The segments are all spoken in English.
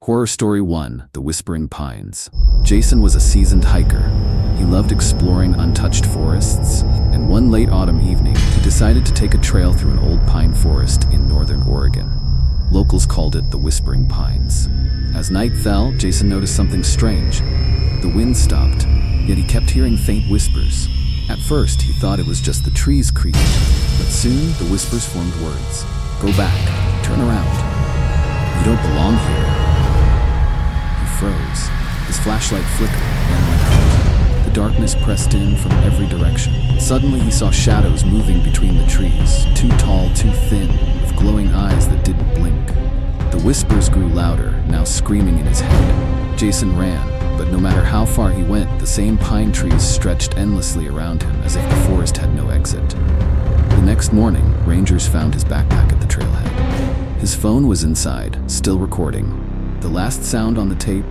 Horror Story 1: The Whispering Pines. Jason was a seasoned hiker. He loved exploring untouched forests, and one late autumn evening, he decided to take a trail through an old pine forest in northern Oregon. Locals called it the Whispering Pines. As night fell, Jason noticed something strange. The wind stopped, yet he kept hearing faint whispers. At first, he thought it was just the trees creaking, but soon the whispers formed words. "Go back, turn around. You don't belong here." He froze. His flashlight flickered and went out. The darkness pressed in from every direction. Suddenly he saw shadows moving between the trees, too tall, too thin, with glowing eyes that didn't blink. The whispers grew louder, now screaming in his head. Jason ran, but no matter how far he went, the same pine trees stretched endlessly around him as if the forest had no exit. The next morning, rangers found his backpack at the trailhead. His phone was inside, still recording. The last sound on the tape,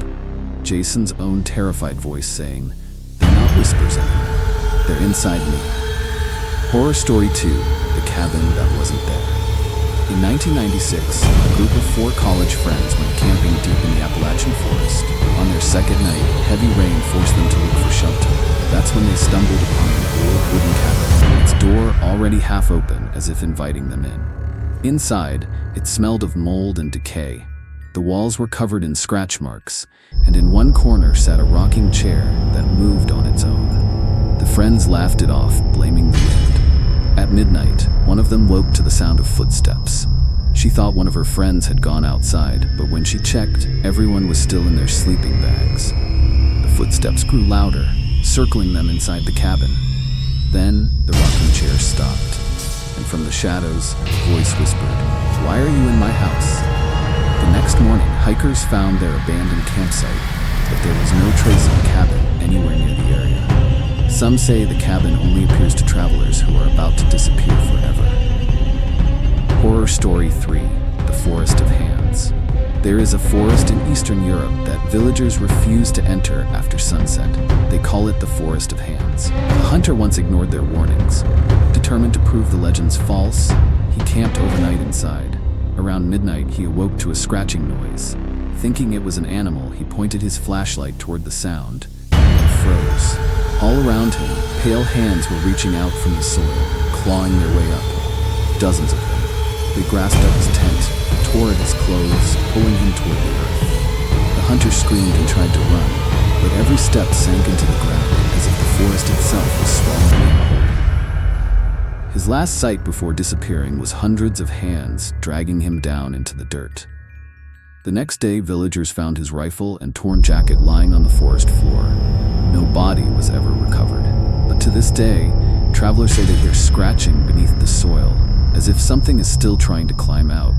Jason's own terrified voice saying, "They're not whispers anymore. They're inside me." Horror Story 2: The Cabin That Wasn't There. In 1996, a group of 4 college friends went camping deep in the Appalachian forest. On their second night, heavy rain forced them to look for shelter. That's when they stumbled upon an old wooden cabin, its door already half open as if inviting them in. Inside, it smelled of mold and decay. The walls were covered in scratch marks, and in one corner sat a rocking chair that moved on its own. The friends laughed it off, blaming the wind. At midnight, one of them woke to the sound of footsteps. She thought one of her friends had gone outside, but when she checked, everyone was still in their sleeping bags. The footsteps grew louder, circling them inside the cabin. Then, the rocking chair stopped, and from the shadows, a voice whispered, "Why are you in my house?" The next morning, hikers found their abandoned campsite, but there was no trace of a cabin anywhere near the area. Some say the cabin only appears to travelers who are about to disappear forever. Horror Story 3: The Forest of Hands. There is a forest in Eastern Europe that villagers refuse to enter after sunset. They call it the Forest of Hands. A hunter once ignored their warnings. Determined to prove the legends false, he camped overnight inside. Around midnight, he awoke to a scratching noise. Thinking it was an animal, he pointed his flashlight toward the sound and froze. All around him, pale hands were reaching out from the soil, clawing their way up. Dozens of them. They grasped up his tent, tore at his clothes, pulling him toward the earth. The hunter screamed and tried to run, but every step sank into the ground as if the forest itself was swallowing him whole. His last sight before disappearing was hundreds of hands dragging him down into the dirt. The next day, villagers found his rifle and torn jacket lying on the forest floor. No body was ever recovered. But to this day, travelers say they hear scratching beneath the soil, as if something is still trying to climb out.